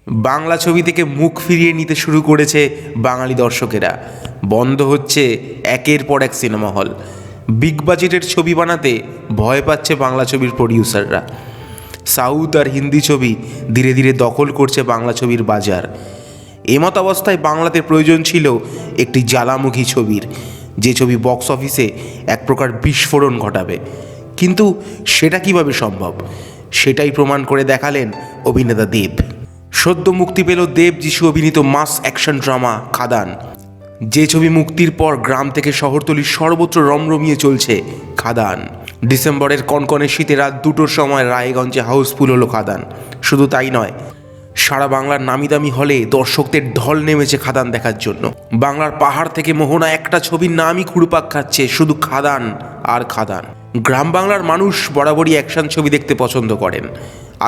বাংলা ছবি থেকে মুখ ফিরিয়ে নিতে শুরু করেছে বাঙালি দর্শকেরা। বন্ধ হচ্ছে একের পর এক সিনেমা হল। বিগ বাজেটের ছবি বানাতে ভয় পাচ্ছে বাংলা ছবির প্রডিউসাররা। সাউথ আর হিন্দি ছবি ধীরে ধীরে দখল করছে বাংলা ছবির বাজার। এমত অবস্থায় বাংলাতে প্রয়োজন ছিল একটি জ্বালামুখী ছবির, যে ছবি বক্স অফিসে এক প্রকার বিস্ফোরণ ঘটাবে। কিন্তু সেটা কিভাবে সম্ভব, সেটাই প্রমাণ করে দেখালেন অভিনেতা দেব। সদ্য মুক্তি পেল দেব যিশু অভিনীত মাস অ্যাকশন ড্রামা খাদান। যে ছবি মুক্তির পর গ্রাম থেকে শহরতলির সর্বত্র রমরমিয়ে চলছে খাদান। ডিসেম্বরের কনকনে শীতে রাত 2টোর সময় রায়গঞ্জে হাউসফুল হলো খাদান। শুধু তাই নয়, সারা বাংলার নামিদামি হলে দর্শকদের ঢল নেমেছে খাদান দেখার জন্য। বাংলার পাহাড় থেকে মোহনা একটা ছবির নামই ঘুরপাক খাচ্ছে, শুধু খাদান আর খাদান। গ্রাম বাংলার মানুষ বরাবরই অ্যাকশন ছবি দেখতে পছন্দ করেন।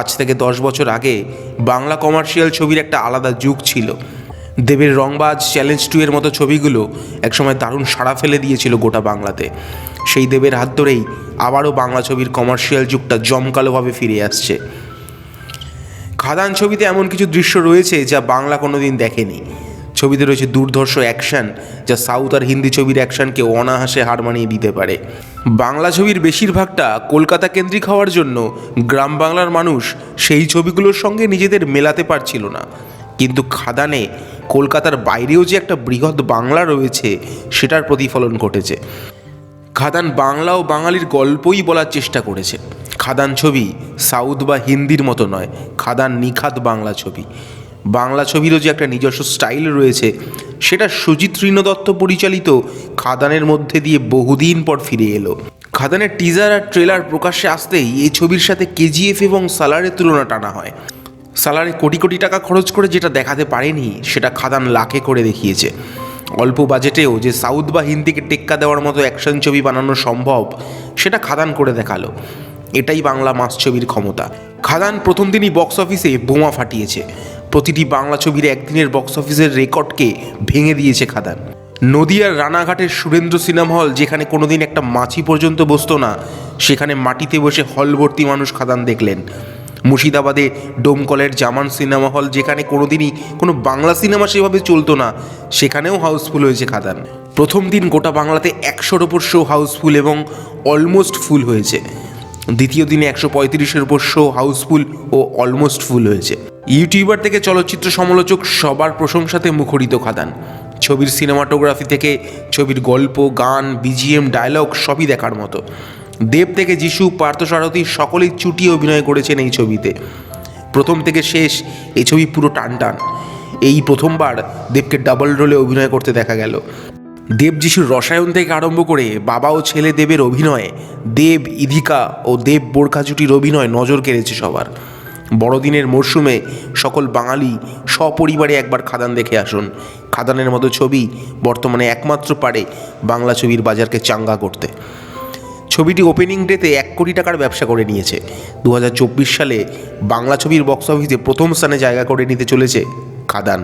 আজ থেকে 10 বছর আগে বাংলা কমার্শিয়াল ছবির একটা আলাদা যুগ ছিল। দেবের রংবাজ, চ্যালেঞ্জ 2 এর মতো ছবিগুলো একসময় দারুণ সাড়া ফেলে দিয়েছিল গোটা বাংলাতে। সেই দেবের হাত ধরেই আবারও বাংলা ছবির কমার্শিয়াল যুগটা জমকালোভাবে ফিরে আসছে। খাদান ছবিতে এমন কিছু দৃশ্য রয়েছে যা বাংলা কোনোদিন দেখেনি। ছবিতে রয়েছে দুর্ধর্ষ অ্যাকশন, যা সাউথ আর হিন্দি ছবির অ্যাকশনকে অনায়াসে হার মানিয়ে দিতে পারে। বাংলা ছবির বেশিরভাগটা কলকাতা কেন্দ্রিক হওয়ার জন্য গ্রাম বাংলার মানুষ সেই ছবিগুলোর সঙ্গে নিজেদের মেলাতে পারছিল না। কিন্তু খাদানে কলকাতার বাইরেও যে একটা বৃহৎ বাংলা রয়েছে, সেটার প্রতিফলন ঘটেছে। খাদান বাংলা ও বাঙালির গল্পই বলার চেষ্টা করেছে। খাদান ছবি সাউথ বা হিন্দির মতো নয়, খাদান নিখাদ বাংলা ছবি। বাংলা ছবিরও যে একটা নিজস্ব স্টাইল রয়েছে, সেটা সুজিত দত্ত পরিচালিত খাদানের মধ্যে দিয়ে বহুদিন পর ফিরে এলো। খাদানের টিজার আর ট্রেলার প্রকাশ্যে আসতেই এই ছবির সাথে কেজিএফ এবং সালারের তুলনা টানা হয়। সালারে কোটি কোটি টাকা খরচ করে যেটা দেখাতে পারেনি, সেটা খাদান লাখে করে দেখিয়েছে। অল্প বাজেটেও যে সাউথ বা হিন্দিকে টেক্কা দেওয়ার মতো অ্যাকশন ছবি বানানো সম্ভব, সেটা খাদান করে দেখালো। এটাই বাংলা মাস ছবির ক্ষমতা। খাদান প্রথম দিনই বক্স অফিসে বোমা ফাটিয়েছে। প্রতিটি বাংলা ছবির একদিনের বক্স অফিসের রেকর্ডকে ভেঙে দিয়েছে খাদান। নদিয়ার রানাঘাটের সুরেন্দ্র সিনেমা হল, যেখানে কোনোদিন একটা মাছি পর্যন্ত বসতো না, সেখানে মাটিতে বসে হলভর্তি মানুষ খাদান দেখলেন। মুর্শিদাবাদে ডোমকলের জামান সিনেমা হল, যেখানে কোনোদিনই কোনো বাংলা সিনেমা সেভাবে চলতো না, সেখানেও হাউসফুল হয়েছে খাদান। প্রথম দিন গোটা বাংলাতে 100-র ওপর শো হাউসফুল এবং অলমোস্ট ফুল হয়েছে। দ্বিতীয় দিনে 135-এর ওপর শো হাউসফুল ও অলমোস্ট ফুল হয়েছে। ইউটিউবার থেকে চলচ্চিত্র সমালোচক সবার প্রশংসাতে মুখরিত খাদান। ছবির সিনেমাটোগ্রাফি থেকে ছবির গল্প, গান, বিজিএম, ডায়লগ সবই দেখার মতো। দেব থেকে যিশু, পার্থসারথী সকলেই চুটিয়ে অভিনয় করেছেন এই ছবিতে। প্রথম থেকে শেষ এই ছবি পুরো টানটান। এই প্রথমবার দেবকে ডাবল রোলে অভিনয় করতে দেখা গেল। দেব যিশুর রসায়ন থেকে আরম্ভ করে বাবা ও ছেলে দেবের অভিনয়ে, দেব, ইধিকা ও দেব বোরখা জুটির অভিনয় নজর কেড়েছে সবার। বড়দিনের মরশুমে সকল বাঙালি সপরিবারে একবার খাদান দেখে আসুন। খাদানের মতো ছবি বর্তমানে একমাত্র পারে বাংলা ছবির বাজারকে চাঙ্গা করতে। ছবিটি ওপেনিং ডেতে 1 কোটি টাকার ব্যবসা করে নিয়েছে। 2024 সালে বাংলা ছবির বক্স অফিসে প্রথম স্থানে জায়গা করে নিতে চলেছে খাদান।